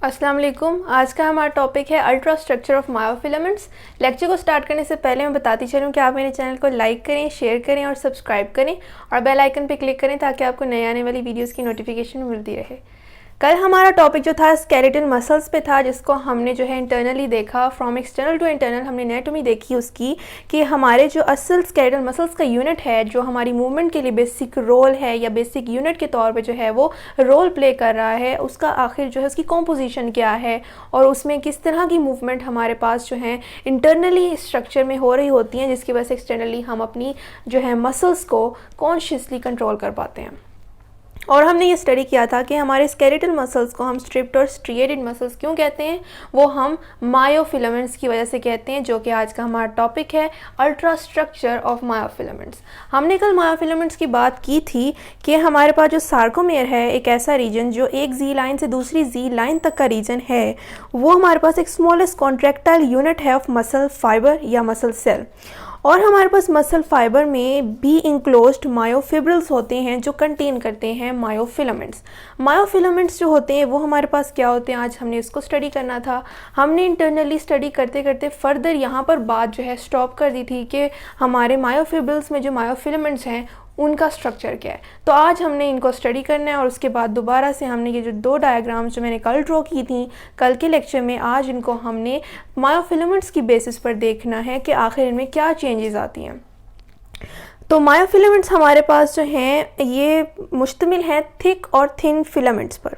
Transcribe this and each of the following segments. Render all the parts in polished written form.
अस्सलाम वालेकुम। आज का हमारा टॉपिक है ultra structure of myofilaments. Lecture को स्टार्ट करने से पहले मैं बताती चलूँ कि आप मेरे चैनल को लाइक करें, शेयर करें और सब्सक्राइब करें और बेल आइकन पे क्लिक करें ताकि आपको नई आने वाली वीडियोस की नोटिफिकेशन मिलती रहे। कल हमारा टॉपिक जो था स्केलेटल मसल्स पे था, जिसको हमने जो है इंटरनली देखा, फ्रॉम एक्सटर्नल टू इंटरनल हमने एनाटॉमी देखी उसकी कि हमारे जो असल स्केलेटल मसल्स का यूनिट है जो हमारी मूवमेंट के लिए बेसिक रोल है या बेसिक यूनिट के तौर पे जो है वो रोल प्ले कर रहा है, उसका आखिर जो है उसकी कॉम्पोजिशन क्या है और उसमें किस तरह की मूवमेंट हमारे पास जो है इंटरनली स्ट्रक्चर में हो रही होती हैं, जिसकी वजह से एक्सटर्नली हम अपनी जो है मसल्स को कॉन्शियसली कंट्रोल कर पाते हैं। और हमने ये स्टडी किया था कि हमारे स्केलेटल मसल्स को हम स्ट्रिप्ड और स्ट्रिएटेड मसल्स क्यों कहते हैं, वो हम मायोफिलामेंट्स की वजह से कहते हैं, जो कि आज का हमारा टॉपिक है अल्ट्रा स्ट्रक्चर ऑफ मायोफिलामेंट्स। हमने कल मायोफिलामेंट्स की बात की थी कि हमारे पास जो सार्कोमेयर है, एक ऐसा रीजन जो एक जी लाइन से दूसरी जी लाइन तक का रीजन है, वो हमारे पास एक स्मॉलेस्ट कॉन्ट्रैक्टाइल यूनिट है ऑफ मसल फाइबर या मसल सेल। और हमारे पास मसल फाइबर में भी इंक्लोज्ड मायोफिब्रिल्स होते हैं जो कंटेन करते हैं मायोफिलामेंट्स। मायोफिलामेंट्स जो होते हैं वो हमारे पास क्या होते हैं, आज हमने इसको स्टडी करना था। हमने इंटरनली स्टडी करते करते फर्दर यहाँ पर बात जो है स्टॉप कर दी थी कि हमारे मायोफिब्रिल्स में जो मायोफिलामेंट्स हैं उनका स्ट्रक्चर क्या है। तो आज हमने इनको स्टडी करना है और उसके बाद दोबारा से हमने ये जो दो डायग्राम्स जो मैंने कल ड्रॉ की थी कल के लेक्चर में, आज इनको हमने मायोफिलामेंट्स की बेसिस पर देखना है कि आखिर इनमें क्या चेंजेस आती हैं। तो मायोफिलामेंट्स हमारे पास जो हैं ये मुश्तमिल हैं थिक और थिन फिलामेंट्स पर,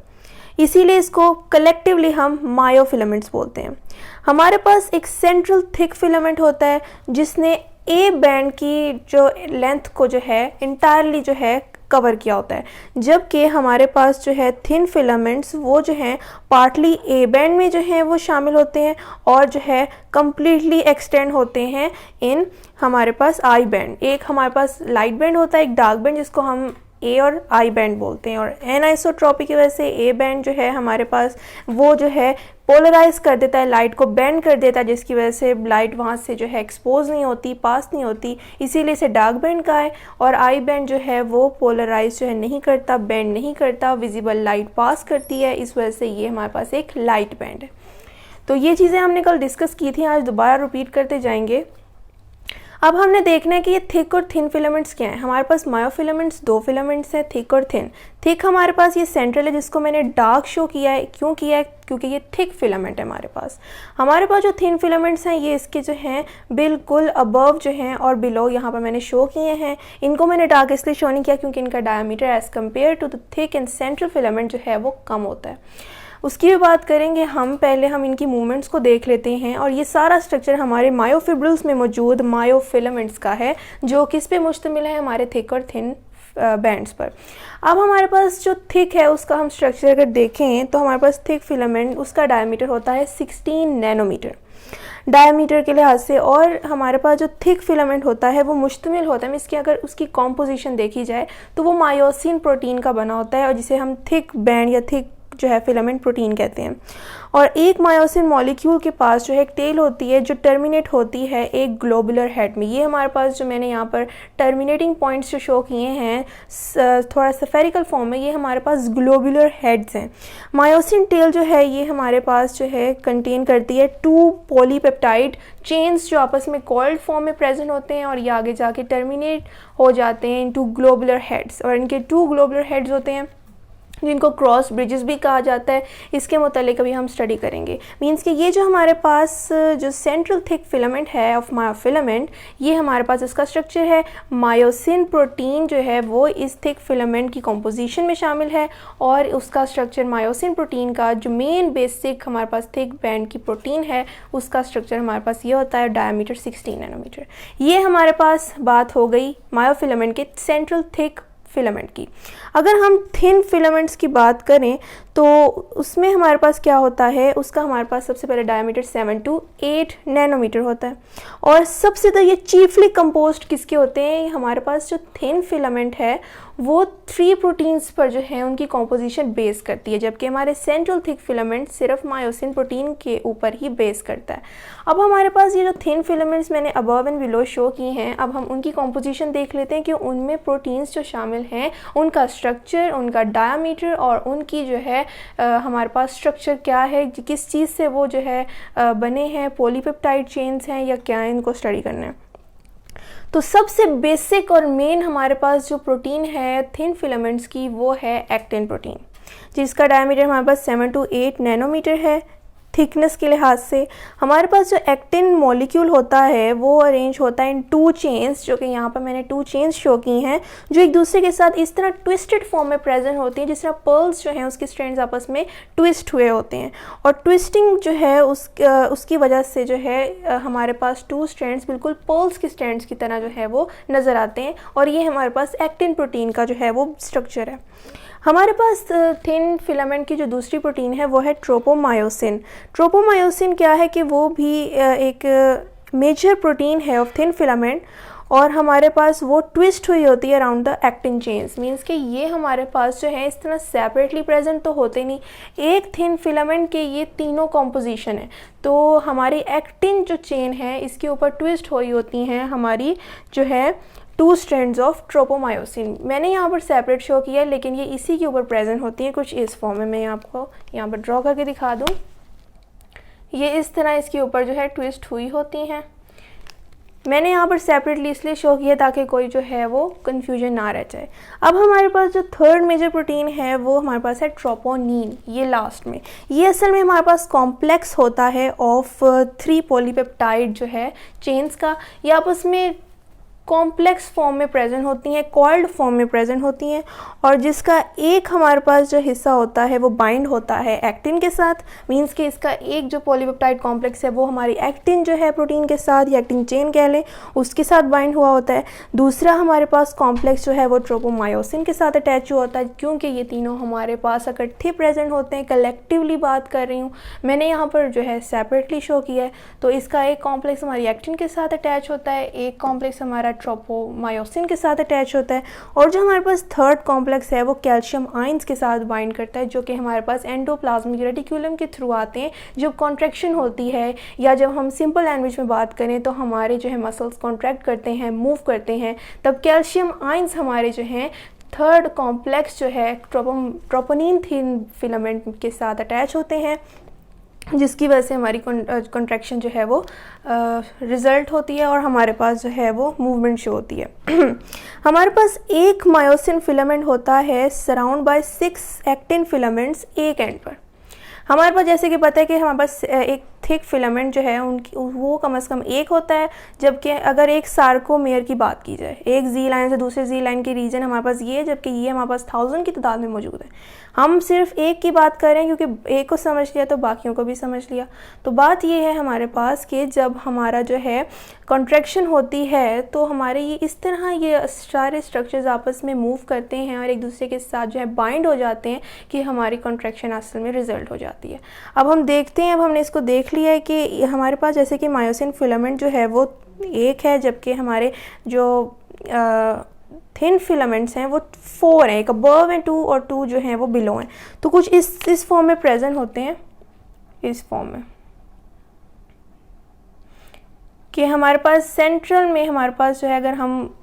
इसीलिए इसको कलेक्टिवली हम मायोफिलामेंट्स बोलते हैं। हमारे पास एक सेंट्रल थिक फिलामेंट होता है जिसने ए बैंड की जो लेंथ को जो है इंटायरली जो है कवर किया होता है, जबकि हमारे पास जो है थिन फिलामेंट्स वो जो हैं पार्टली ए बैंड में जो है वो शामिल होते हैं और जो है कम्प्लीटली एक्सटेंड होते हैं इन हमारे पास आई बैंड। एक हमारे पास लाइट बैंड होता है, एक डार्क बैंड, जिसको हम ए और आई बैंड बोलते हैं। और एनाइसोट्रॉपी की वजह से ए बैंड जो है हमारे पास वो जो है पोलराइज कर देता है, लाइट को बेंड कर देता है, जिसकी वजह से लाइट वहाँ से जो है एक्सपोज नहीं होती, पास नहीं होती, इसीलिए इसे डार्क बैंड का है। और आई बैंड जो है वो पोलराइज जो है नहीं करता, बेंड नहीं करता, विजिबल लाइट पास करती है, इस वजह से ये हमारे पास एक लाइट बैंड है। तो ये चीज़ें हमने कल डिस्कस की थी, आज दोबारा रिपीट करते जाएंगे। अब हमने देखना है कि ये थिक और थिन फिलामेंट्स क्या हैं। हमारे पास मायोफिलामेंट्स दो फिलामेंट्स हैं, थिक और थिन। थिक हमारे पास ये सेंट्रल है जिसको मैंने डार्क शो किया है, क्यों किया है, क्योंकि ये थिक फिलामेंट है हमारे पास। हमारे पास जो थिन फिलामेंट्स हैं ये इसके जो हैं बिल्कुल अबव जो हैं और बिलो यहाँ पर मैंने शो किए हैं। इनको मैंने डार्क इसलिए शो नहीं किया क्योंकि इनका diameter as compared to the thick and central filament जो है वो कम होता है। उसकी भी बात करेंगे हम, पहले हम इनकी मूवमेंट्स को देख लेते हैं। और ये सारा स्ट्रक्चर हमारे मायोफिब्रिल्स में मौजूद मायोफिलामेंट्स का है, जो किस पे मुश्तमिल है, हमारे थिक और थिन बैंड्स पर। अब हमारे पास जो थिक है उसका हम स्ट्रक्चर अगर देखें तो हमारे पास थिक फिलामेंट, उसका डायमीटर होता है 16 नैनोमीटर डायमीटर के लिहाज से। और हमारे पास जो थिक फिलामेंट होता है वो मुश्तमिल होता है, इसकी अगर उसकी कॉम्पोजिशन देखी जाए तो वो मायोसिन प्रोटीन का बना होता है, और जिसे हम थिक बैंड या थिक जो है फिलामेंट प्रोटीन कहते हैं। और एक मायोसिन मॉलिक्यूल के पास जो है एक टेल होती है जो टर्मिनेट होती है एक ग्लोबुलर हेड में। ये हमारे पास जो मैंने यहाँ पर टर्मिनेटिंग पॉइंट्स जो शो किए हैं थोड़ा स्फेरिकल फॉर्म में, ये हमारे पास ग्लोबुलर हेड्स हैं। मायोसिन टेल जो है ये हमारे पास जो है कंटेन करती है 2 पॉलीपेप्टाइड चेन्स जो आपस में कॉइल्ड फॉर्म में प्रेजेंट होते हैं और ये आगे जाके टर्मिनेट हो जाते हैं इनटू ग्लोबुलर हेड्स। और इनके 2 ग्लोबुलर हेड्स होते हैं जिनको क्रॉस ब्रिजेस भी कहा जाता है। इसके मुतालिक अभी हम स्टडी करेंगे। मींस कि ये जो हमारे पास जो सेंट्रल थिक फिलामेंट है ऑफ मायोफिलामेंट, ये हमारे पास इसका स्ट्रक्चर है। मायोसिन प्रोटीन जो है वो इस थिक फिलामेंट की कॉम्पोजिशन में शामिल है और उसका स्ट्रक्चर मायोसिन प्रोटीन का जो मेन बेसिक हमारे पास थिक बैंड की प्रोटीन है उसका स्ट्रक्चर हमारे पास ये होता है, डायमीटर 16 नैनोमीटर। ये हमारे पास बात हो गई मायोफिलामेंट के सेंट्रल थिक फिलामेंट की। अगर हम थिन फिलामेंट्स की बात करें तो उसमें हमारे पास क्या होता है, उसका हमारे पास सबसे पहले डायमीटर 7 to 8 नैनोमीटर होता है। और सबसे ज़्यादा ये चीफली कंपोज्ड किसके होते हैं, हमारे पास जो थिन फिलामेंट है वो 3 प्रोटीन्स पर जो है उनकी कॉम्पोजिशन बेस करती है, जबकि हमारे सेंट्रल थिक फिलामेंट सिर्फ मायोसिन प्रोटीन के ऊपर ही बेस करता है। अब हमारे पास ये जो थिन फिलामेंट्स मैंने अबव एंड बिलो शो की हैं, अब हम उनकी कॉम्पोजिशन देख लेते हैं कि उनमें प्रोटीन्स जो शामिल हैं उनका स्ट्रक्चर, उनका डायामीटर और उनकी जो है हमारे पास स्ट्रक्चर क्या है, किस चीज़ से वो जो है बने हैं, पॉलीपेप्टाइड चेन्स हैं या क्या है, इनको स्टडी करना है। तो सबसे बेसिक और मेन हमारे पास जो प्रोटीन है थिन फिलामेंट्स की वो है एक्टिन प्रोटीन, जिसका डायमीटर हमारे पास 7 to 8 नैनोमीटर है थिकनेस के लिहाज से। हमारे पास जो एक्टिन मॉलिक्यूल होता है वो अरेंज होता है इन 2 चेन्स, जो कि यहाँ पर मैंने 2 चेन्स शो की हैं, जो एक दूसरे के साथ इस तरह ट्विस्टेड फॉर्म में प्रेजेंट होती हैं, जिस तरह पर्ल्स जो हैं उसके स्ट्रैंड्स आपस में ट्विस्ट हुए होते हैं। और ट्विस्टिंग जो है उसकी वजह से जो है हमारे पास 2 स्ट्रैंड्स बिल्कुल पर्ल्स के स्ट्रैंड्स की तरह जो है वो नज़र आते हैं, और ये हमारे पास एक्टिन प्रोटीन का जो है वो स्ट्रक्चर है। हमारे पास थिन फिलामेंट की जो दूसरी प्रोटीन है वो है ट्रोपोमायोसिन। ट्रोपोमायोसिन क्या है कि वो भी एक मेजर प्रोटीन है ऑफ थिन फिलामेंट, और हमारे पास वो ट्विस्ट हुई होती है around the actin chains. Means कि ये हमारे पास जो है इस तरह सेपरेटली प्रेजेंट तो होते नहीं, एक थिन फिलामेंट के ये तीनों कॉम्पोजिशन है। तो हमारी एक्टिन जो चेन है इसके ऊपर ट्विस्ट हुई होती हैं हमारी जो है 2 स्ट्रैंड्स ऑफ ट्रोपोमायोसिन। मैंने यहाँ पर सेपरेट शो किया है, लेकिन ये इसी के ऊपर प्रेजेंट होती हैं कुछ इस फॉर्म में। मैं आपको यहाँ पर ड्रॉ करके दिखा दूँ, ये इस तरह इसके ऊपर जो है ट्विस्ट हुई होती हैं। मैंने यहाँ पर सेपरेटली इसलिए शो किया ताकि कोई जो है वो कन्फ्यूजन ना रह जाए। अब हमारे पास जो थर्ड मेजर प्रोटीन है वो हमारे पास है ट्रोपोनिन, ये लास्ट में। ये असल में हमारे पास कॉम्प्लेक्स होता है ऑफ 3 पॉलीपेप्टाइड जो है चेन्स का। ये आपस में कॉम्प्लेक्स फॉर्म में प्रेजेंट होती हैं, कॉइल्ड फॉर्म में प्रेजेंट होती हैं, और जिसका एक हमारे पास जो हिस्सा होता है वो बाइंड होता है एक्टिन के साथ। मींस कि इसका एक जो पॉलीपेप्टाइड कॉम्प्लेक्स है वो हमारी एक्टिन जो है प्रोटीन के साथ, या एक्टिन चेन कह लें, उसके साथ बाइंड हुआ होता है। दूसरा हमारे पास कॉम्प्लेक्स जो है वो ट्रोपोमायोसिन के साथ अटैच हुआ होता है, क्योंकि ये तीनों हमारे पास इकट्ठे प्रेजेंट होते हैं। कलेक्टिवली बात कर रही हूँ, मैंने यहाँ पर जो है सेपरेटली शो किया है। तो इसका एक कॉम्प्लेक्स हमारी एक्टिन के साथ अटैच होता है, एक कॉम्प्लेक्स हमारा ट्रोपोमायोसिन के साथ अटैच होता है, और जो हमारे पास थर्ड कॉम्प्लेक्स है वो कैल्शियम आयंस के साथ बाइंड करता है, जो कि हमारे पास एंडोप्लाज्मिक रेटिकुलम के थ्रू आते हैं। जब कॉन्ट्रैक्शन होती है, या जब हम सिंपल लैंग्वेज में बात करें तो हमारे जो है मसल्स कॉन्ट्रैक्ट करते हैं, मूव करते हैं, तब कैल्शियम आयंस हमारे जो हैं थर्ड कॉम्प्लेक्स जो है ट्रोपोनिन थिन फिलामेंट के साथ अटैच होते हैं, जिसकी वजह से हमारी कॉन्ट्रैक्शन जो है वो रिज़ल्ट होती है, और हमारे पास जो है वो मूवमेंट शो होती है। हमारे पास एक मायोसिन फिलामेंट होता है सराउंड बाय 6 एक्टिन फिलामेंट्स एक एंड पर। हमारे पास जैसे कि पता है कि हमारे पास एक थिक फिलामेंट जो है उनकी वो कम से कम एक होता है, जबकि अगर एक सार्कोमेयर की बात की जाए, एक जी लाइन से दूसरे जी लाइन की रीजन हमारे पास ये है, जबकि ये हमारे पास 1000 की तादाद में मौजूद है। हम सिर्फ एक की बात कर रहे हैं क्योंकि एक को समझ लिया तो बाकियों को भी समझ लिया। तो बात ये है हमारे पास कि जब हमारा जो है कॉन्ट्रैक्शन होती है तो हमारे ये इस तरह ये सारे स्ट्रक्चर्स आपस में मूव करते हैं और एक दूसरे के साथ जो है बाइंड हो जाते हैं कि हमारी कॉन्ट्रैक्शन असल में रिजल्ट हो जाती है। अब हम देखते हैं, अब हमने इसको देख लिया है कि हमारे पास जैसे कि मायोसिन फिलामेंट जो है वो एक है, जबकि हमारे जो थिन फिलामेंट्स हैं वो 4 हैं, एक अबव है 2 और 2 जो हैं वो बिलो हैं। तो कुछ इस फॉर्म में प्रेजेंट होते हैं, इस फॉर्म में कि हमारे पास सेंट्रल में हमारे पास जो है, अगर हम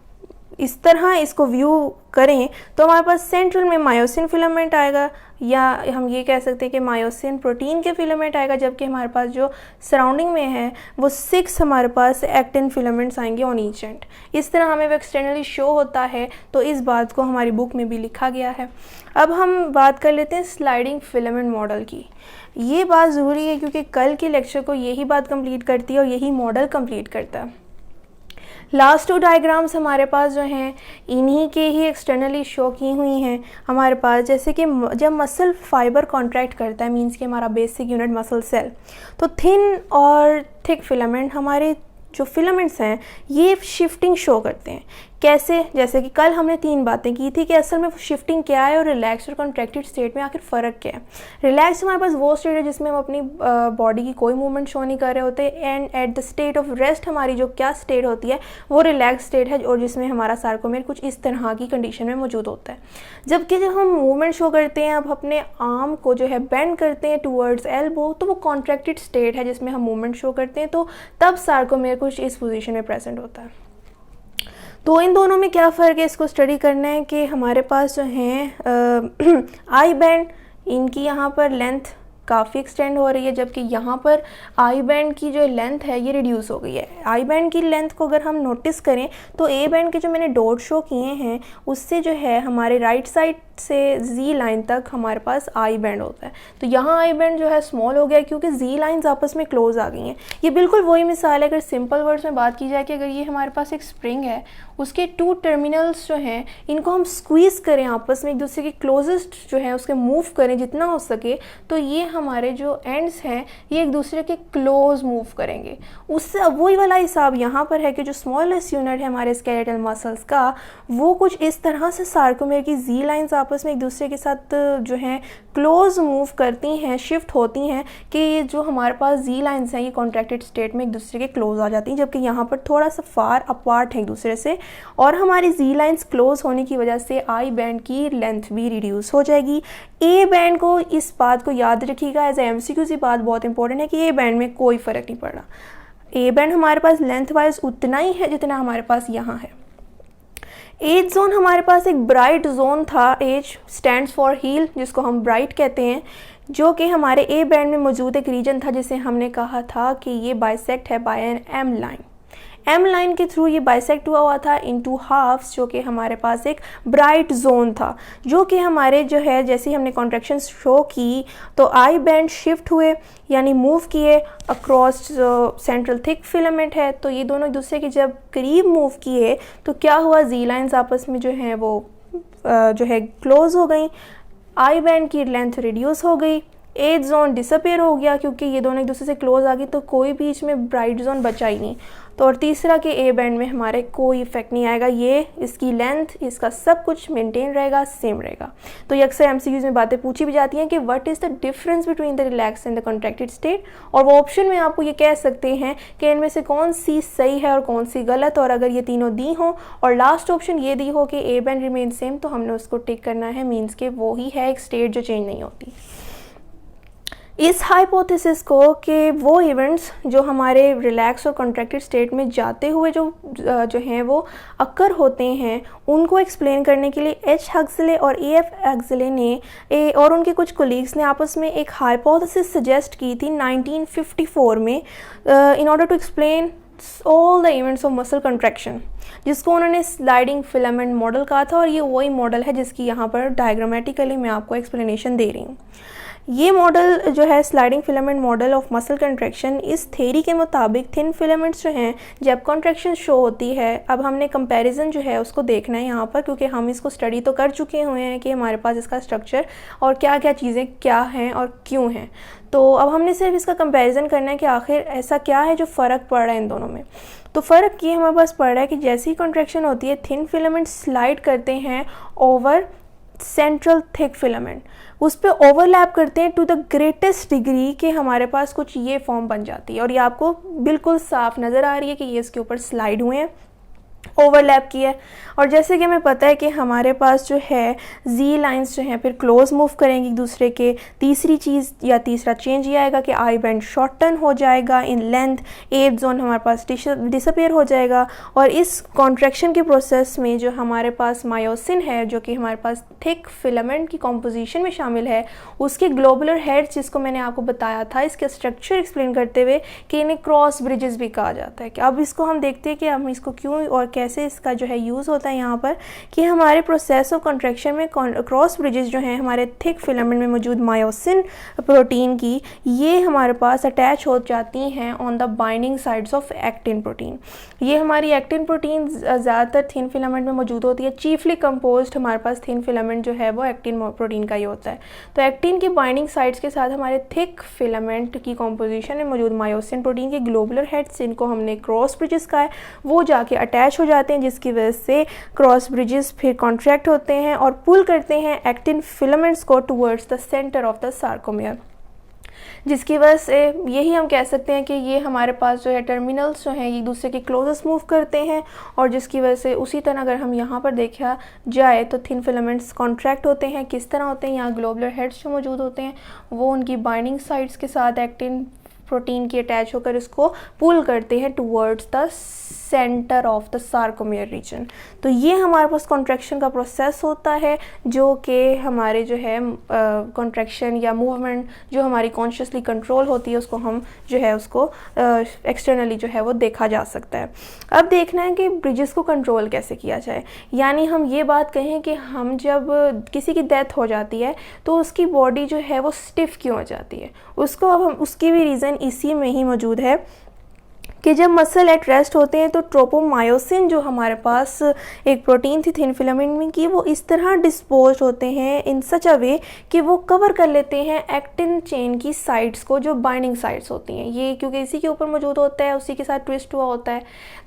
इस तरह इसको व्यू करें तो हमारे पास सेंट्रल में मायोसिन फिलामेंट आएगा, या हम ये कह सकते हैं कि मायोसिन प्रोटीन के फिलामेंट आएगा, जबकि हमारे पास जो सराउंडिंग में है वो 6 हमारे पास एक्टिन फिलामेंट्स आएंगे ऑन ईच एंड। इस तरह हमें वो एक्सटर्नली शो होता है, तो इस बात को हमारी बुक में भी लिखा गया है। अब हम बात कर लेते हैं स्लाइडिंग फिलामेंट मॉडल की। ये बात ज़रूरी है क्योंकि कल के लेक्चर को यही बात कंप्लीट करती है और यही मॉडल कंप्लीट करता है। लास्ट 2 डायग्राम्स हमारे पास जो हैं इन्हीं के ही एक्सटर्नली शो की हुई हैं हमारे पास। जैसे कि जब मसल फाइबर कॉन्ट्रैक्ट करता है, मींस कि हमारा बेसिक यूनिट मसल सेल, तो थिन और थिक फिलामेंट हमारे जो फिलामेंट्स हैं ये शिफ्टिंग शो करते हैं। कैसे? जैसे कि कल हमने 3 बातें की थी कि असल में शिफ्टिंग क्या है और रिलैक्स और कॉन्ट्रैक्टेड स्टेट में आखिर फ़र्क क्या है। रिलैक्स हमारे पास वो स्टेट है जिसमें हम अपनी बॉडी की कोई मूवमेंट शो नहीं कर रहे होते, and at the state of rest हमारी जो क्या स्टेट होती है वो रिलैक्स स्टेट है, और जिसमें हमारा सार्कोमेयर कुछ इस तरह की कंडीशन में मौजूद होता है। जबकि जब हम मूवमेंट शो करते हैं, अब अपने आर्म को जो है बेंड करते हैं टूवर्ड्स एल्बो, तो वो कॉन्ट्रैक्टेड स्टेट है जिसमें हम मूवमेंट शो करते हैं, तो तब सार्कोमेयर कुछ इस पोजीशन में प्रेजेंट होता है। तो इन दोनों में क्या फ़र्क है, इसको स्टडी करना है कि हमारे पास जो हैं आई बैंड, इनकी यहाँ पर लेंथ काफ़ी एक्सटेंड हो रही है, जबकि यहाँ पर आई बैंड की जो लेंथ है ये रिड्यूस हो गई है। आई बैंड की लेंथ को अगर हम नोटिस करें तो ए बैंड के जो मैंने डॉट शो किए हैं उससे जो है हमारे राइट साइड से जी लाइन तक हमारे पास आई बैंड होता है। तो यहाँ आई बैंड जो है स्मॉल हो गया क्योंकि जी लाइंस आपस में क्लोज आ गई हैं। ये बिल्कुल वही मिसाल है, अगर सिंपल वर्ड्स में बात की जाए कि अगर ये हमारे पास एक स्प्रिंग है, उसके टू टर्मिनल्स जो हैं इनको हम स्क्वीज़ करें आपस में, एक दूसरे के क्लोजेस्ट जो है उसके मूव करें जितना हो सके, तो ये हमारे जो एंड्स हैं ये एक दूसरे के क्लोज मूव करेंगे। उससे अब वही वाला हिसाब यहाँ पर है कि जो स्मॉलेस्ट यूनिट है हमारे स्केलेटल मसल्स का, वो कुछ इस तरह से सार्कोमेयर की जी लाइंस आपस में एक दूसरे के साथ जो हैं क्लोज मूव करती हैं, शिफ्ट होती हैं कि जो हमारे पास जी लाइंस हैं ये कॉन्ट्रैक्टेड स्टेट में एक दूसरे के क्लोज आ जाती हैं, जबकि यहाँ पर थोड़ा सा फार अपार्ट है एक दूसरे से। और हमारी जी लाइंस क्लोज होने की वजह से आई बैंड की लेंथ भी रिड्यूस हो जाएगी। ए बैंड को, इस बात को याद रखिएगा, एज एमसीक्यू सी बात बहुत इंपॉर्टेंट है कि ए बैंड में कोई फ़र्क नहीं पड़ रहा। ए बैंड हमारे पास लेंथ वाइज उतना ही है जितना हमारे पास यहाँ है। एज जोन हमारे पास एक ब्राइट जोन था, एज स्टैंड्स फॉर हील, जिसको हम ब्राइट कहते हैं, जो कि हमारे ए बैंड में मौजूद एक रीजन था जिसे हमने कहा था कि ये बाइसेक्ट है by N M line. M line के थ्रू ये बाइसेक्ट हुआ था इनटू हाफ्स, जो कि हमारे पास एक ब्राइट जोन था, जो कि हमारे जो है जैसे ही हमने कॉन्ट्रैक्शन शो की तो आई बैंड शिफ्ट हुए, यानी मूव किए अक्रॉस सेंट्रल थिक फिलामेंट है। तो ये दोनों एक दूसरे के जब करीब मूव किए तो क्या हुआ, जी लाइंस आपस में जो हैं वो जो है क्लोज हो गई, आई बैंड की लेंथ रिड्यूस हो गई, एज जोन डिसअपेयर हो गया क्योंकि ये दोनों एक दूसरे से क्लोज आ गई, तो कोई बीच में ब्राइट जोन बचा ही नहीं। तो और तीसरा कि ए बैंड में हमारे कोई इफेक्ट नहीं आएगा, ये इसकी लेंथ, इसका सब कुछ मेंटेन रहेगा, सेम रहेगा। तो ये अक्सर एमसीक्यूज में बातें पूछी भी जाती हैं कि what is the difference between the relax and the contracted state, और वो ऑप्शन में आपको ये कह सकते हैं कि इनमें से कौन सी सही है और कौन सी गलत, और अगर ये तीनों दी हो और लास्ट ऑप्शन ये दी हो कि ए बैंड रिमेन सेम, तो हमने उसको टिक करना है, मीन्स के वो ही है एक स्टेट जो चेंज नहीं होती। इस हाइपोथेसिस को कि वो इवेंट्स जो हमारे रिलैक्स और कॉन्ट्रैक्टेड स्टेट में जाते हुए जो हैं वो अक्कर होते हैं, उनको एक्सप्लेन करने के लिए एच हक्सले और ए एफ हक्सले ने और उनके कुछ कोलीग्स ने आपस में एक हाइपोथेसिस सजेस्ट की थी 1954 में, in order to explain all the events of muscle contraction, जिसको उन्होंने स्लाइडिंग फिलामेंट मॉडल कहा था। और ये वही मॉडल है जिसकी यहाँ पर डायग्रामेटिकली मैं आपको एक्सप्लेनेशन दे रही हूँ। ये मॉडल जो है sliding filament model of muscle contraction, इस थ्योरी के मुताबिक थिन फिलामेंट्स जो हैं जब कॉन्ट्रैक्शन शो होती है, अब हमने कंपैरिजन जो है उसको देखना है यहाँ पर, क्योंकि हम इसको स्टडी तो कर चुके हुए हैं कि हमारे पास इसका स्ट्रक्चर और क्या क्या चीज़ें क्या हैं और क्यों हैं। तो अब हमने सिर्फ इसका कंपैरिजन करना है कि आखिर ऐसा क्या है जो फ़र्क पड़ रहा है इन दोनों में। तो फ़र्क ये हमारे पास पड़ रहा है कि जैसी कॉन्ट्रैक्शन होती है थिन फिलामेंट स्लाइड करते हैं ओवर सेंट्रल थिक फिलामेंट, उस पर ओवरलैप करते हैं टू द ग्रेटेस्ट डिग्री कि हमारे पास कुछ ये फॉर्म बन जाती है। और ये आपको बिल्कुल साफ नज़र आ रही है कि ये इसके ऊपर स्लाइड हुए हैं, ओवरलैप किया है। और जैसे कि हमें पता है कि हमारे पास जो है जी लाइंस जो हैं फिर क्लोज मूव करेंगी एक दूसरे के। तीसरी चीज़ या तीसरा चेंज ये आएगा कि आई बैंड शॉर्टन हो जाएगा इन लेंथ, एज जोन हमारे पास डिसअपेयर हो जाएगा। और इस कॉन्ट्रैक्शन के प्रोसेस में जो हमारे पास मायोसिन है, जो कि हमारे पास थिक फिलामेंट की कॉम्पोजिशन में शामिल है, उसके ग्लोबुलर हेड्स जिसको मैंने आपको बताया था इसके स्ट्रक्चर एक्सप्लेन करते हुए कि इन्हें क्रॉस ब्रिजेस भी कहा जाता है। कि अब इसको हम देखते हैं कि हम इसको क्यों और कैसे इसका जो है यूज़ होता है यहाँ पर, कि हमारे प्रोसेस ऑफ कॉन्ट्रैक्शन में क्रॉस ब्रिजेस जो हैं हमारे थिक फिलामेंट में मौजूद मायोसिन प्रोटीन की, ये हमारे पास अटैच हो जाती हैं on the binding sides of actin protein. ये हमारी एक्टिन प्रोटीन ज़्यादातर थिन फिलामेंट में मौजूद होती है। चीफली कंपोज्ड हमारे पास थिन फिलामेंट जो है वो एक्टिन प्रोटीन का ही होता है। तो एक्टिन की बाइंडिंग साइड्स के साथ हमारे थिक फिलामेंट की कॉम्पोजिशन में मौजूद मायोसिन प्रोटीन के ग्लोबुलर हेड्स, जिनको हमने क्रॉस ब्रिजेस कहा है, वो जाके अटैच हो जाते हैं, जिसकी वजह से क्रॉस ब्रिजेस फिर कॉन्ट्रैक्ट होते हैं और पुल करते हैं एक्टिन फिलामेंट्स को towards the centre of the sarcomere, जिसकी वजह से यही हम कह सकते हैं कि ये हमारे पास जो है टर्मिनल्स जो हैं ये एक दूसरे के क्लोजेस्ट मूव करते हैं। और जिसकी वजह से उसी तरह अगर हम यहाँ पर देखा जाए तो थिन फिलामेंट्स कॉन्ट्रैक्ट होते हैं। किस तरह होते हैं, यहाँ ग्लोबुलर हेड्स जो मौजूद होते हैं वो उनकी बाइंडिंग साइड्स के साथ एक्टिन प्रोटीन की अटैच होकर इसको पुल करते हैं towards the centre of the sarcomere region. तो ये हमारे पास कॉन्ट्रैक्शन का प्रोसेस होता है जो कि हमारे जो है कॉन्ट्रैक्शन या मूवमेंट जो हमारी कॉन्शियसली कंट्रोल होती है उसको हम जो है उसको एक्सटर्नली जो है वो देखा जा सकता है। अब देखना है कि ब्रिजेस को कंट्रोल कैसे किया जाए। यानी हम ये बात कहें कि हम जब किसी की डेथ हो जाती है तो उसकी बॉडी जो है वो स्टिफ क्यों हो जाती है, उसको अब हम उसकी भी रीज़न इसी में ही मौजूद है कि जब मसल एट रेस्ट होते हैं तो ट्रोपोमायोसिन जो हमारे पास एक प्रोटीन थी थिन फिलामेंट में की, वो इस तरह डिस्पोज होते हैं इन सच अ वे कि वो कवर कर लेते हैं एक्टिन चेन की साइड्स को, जो बाइंडिंग साइड्स होती हैं। ये क्योंकि इसी के ऊपर मौजूद होता है, उसी के साथ ट्विस्ट हुआ होता है,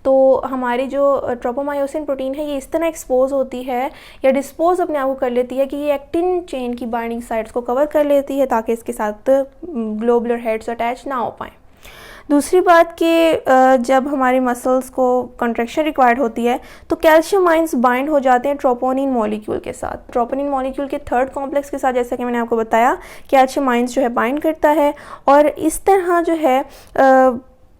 तो हमारी जो ट्रोपोमायोसिन प्रोटीन है ये इस तरह एक्सपोज होती है या डिस्पोज अपने आप को कर लेती है कि ये एक्टिन चेन की बाइंडिंग साइड्स को कवर कर लेती है ताकि इसके साथ ग्लोबुलर हेड्स अटैच ना हो पाएँ। दूसरी बात कि जब हमारी मसल्स को कंट्रैक्शन रिक्वायर्ड होती है तो कैल्शियम आयंस बाइंड हो जाते हैं ट्रोपोनिन मॉलिक्यूल के साथ। ट्रोपोनिन मॉलिक्यूल के थर्ड कॉम्प्लेक्स के साथ, जैसा कि मैंने आपको बताया, कैल्शियम आयंस जो है बाइंड करता है और इस तरह जो है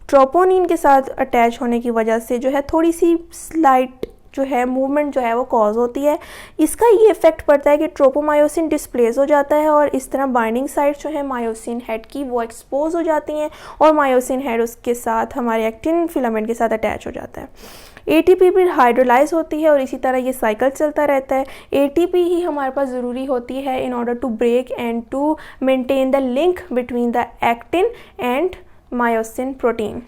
ट्रोपोनिन के साथ अटैच होने की वजह से जो है थोड़ी सी स्लाइट जो है मूवमेंट जो है वो कॉज होती है। इसका ये इफेक्ट पड़ता है कि ट्रोपोमायोसिन डिस्प्लेस हो जाता है और इस तरह बाइंडिंग साइट्स जो है मायोसिन हेड की वो एक्सपोज हो जाती हैं और मायोसिन हेड उसके साथ हमारे एक्टिन फिलामेंट के साथ अटैच हो जाता है। एटीपी भी हाइड्रोलाइज होती है और इसी तरह ये साइकिल चलता रहता है। एटीपी ही हमारे पास ज़रूरी होती है in order to break and to maintain the link between the actin and myosin protein.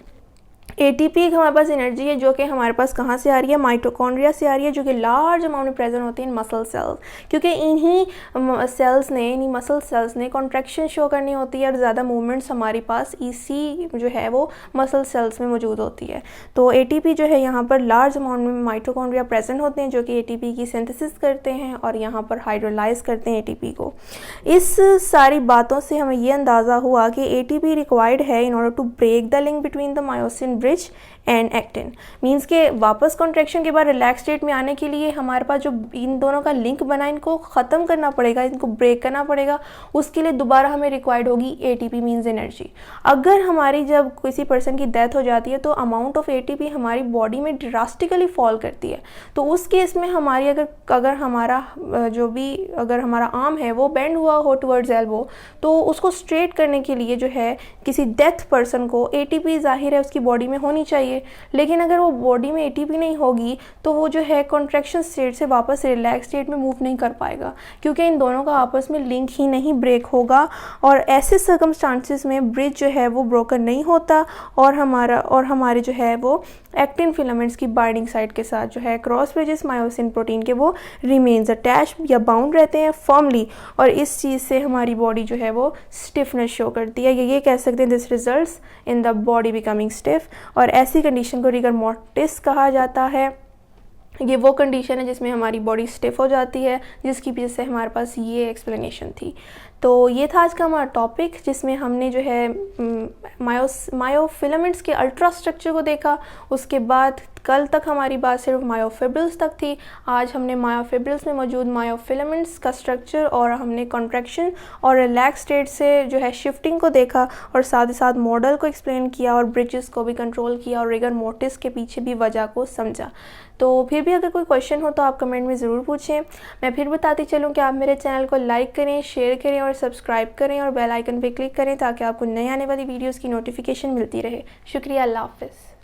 ATP एक हमारे पास एनर्जी है जो कि हमारे पास कहाँ से आ रही है, माइटोकॉन्ड्रिया से आ रही है, जो कि लार्ज अमाउंट में प्रेजेंट होती है इन मसल सेल्स, क्योंकि इन्हीं सेल्स ने, इन्हीं मसल सेल्स ने कॉन्ट्रैक्शन शो करनी होती है और ज़्यादा मूवमेंट्स हमारे पास इसी जो है वो मसल सेल्स में मौजूद होती है। तो एटीपी जो है यहाँ पर लार्ज अमाउंट में माइटोकॉन्ड्रिया प्रेजेंट होते हैं जो कि एटीपी की सिंथेसिस करते हैं और यहाँ पर हाइड्रोलाइज करते हैं एटीपी को। इस सारी बातों से हमें ये अंदाज़ा हुआ कि एटीपी रिक्वायर्ड है in order to break the link between the myosin bridge and actin. Means के वापस कॉन्ट्रैक्शन के बाद रिलैक्स स्टेट में आने के लिए हमारे पास जो इन दोनों का लिंक बना इनको ख़त्म करना पड़ेगा, इनको ब्रेक करना पड़ेगा। उसके लिए दोबारा हमें रिक्वायर्ड होगी एटीपी मीन्स एनर्जी। अगर हमारी जब किसी पर्सन की डेथ हो जाती है तो अमाउंट ऑफ एटीपी हमारी बॉडी में ड्रास्टिकली फॉल करती है। तो उस केस में हमारी अगर हमारा अगर हमारा आर्म है वो बेंड हुआ हो टुवर्ड्स एल्बो, तो उसको स्ट्रेट करने के लिए जो है किसी डेथ पर्सन को एटीपी जाहिर है उसकी बॉडी में होनी चाहिए। लेकिन अगर वो बॉडी में एटीपी नहीं होगी तो वो जो है कॉन्ट्रैक्शन स्टेट से वापस रिलैक्स स्टेट में मूव नहीं कर पाएगा, क्योंकि इन दोनों का आपस में लिंक ही नहीं ब्रेक होगा। और ऐसे सर्कमस्टांसेस में ब्रिज जो है वो ब्रोकन नहीं होता और हमारे जो है वो एक्टिन फिलामेंट्स की बाइंडिंग साइट के साथ जो है क्रॉस ब्रिजेस मायोसिन प्रोटीन के वो रिमेन्स अटैच या बाउंड रहते हैं फर्मली, और इस चीज़ से हमारी बॉडी जो है वो स्टिफनेस शो करती है। ये कह सकते हैं this results in the body becoming stiff, और ऐसी कंडीशन को रिगर मोर्टिस कहा जाता है। ये वो कंडीशन है जिसमें हमारी बॉडी स्टिफ हो जाती है, जिसकी वजह से हमारे पास ये एक्सप्लेनेशन थी। तो ये था आज का हमारा टॉपिक जिसमें हमने जो है मायोफिलामेंट्स के अल्ट्रा स्ट्रक्चर को देखा। उसके बाद कल तक हमारी बात सिर्फ मायोफिब्रिल्स तक थी। आज हमने मायोफिब्रिल्स में मौजूद मायोफिलामेंट्स का स्ट्रक्चर और हमने कॉन्ट्रैक्शन और रिलैक्स स्टेट से जो है शिफ्टिंग को देखा और साथ ही साथ मॉडल को एक्सप्लेन किया और ब्रिजेस को भी कंट्रोल किया और रिगर मोर्टिस के पीछे भी वजह को समझा। तो फिर भी अगर कोई क्वेश्चन हो तो आप कमेंट में ज़रूर पूछें। मैं फिर बताती चलूँ कि आप मेरे चैनल को लाइक करें, शेयर करें और सब्सक्राइब करें और बेल आइकन पर क्लिक करें ताकि आपको नई आने वाली वीडियोज़ की नोटिफिकेशन मिलती रहे। शुक्रिया, अल्लाह हाफ़िज़।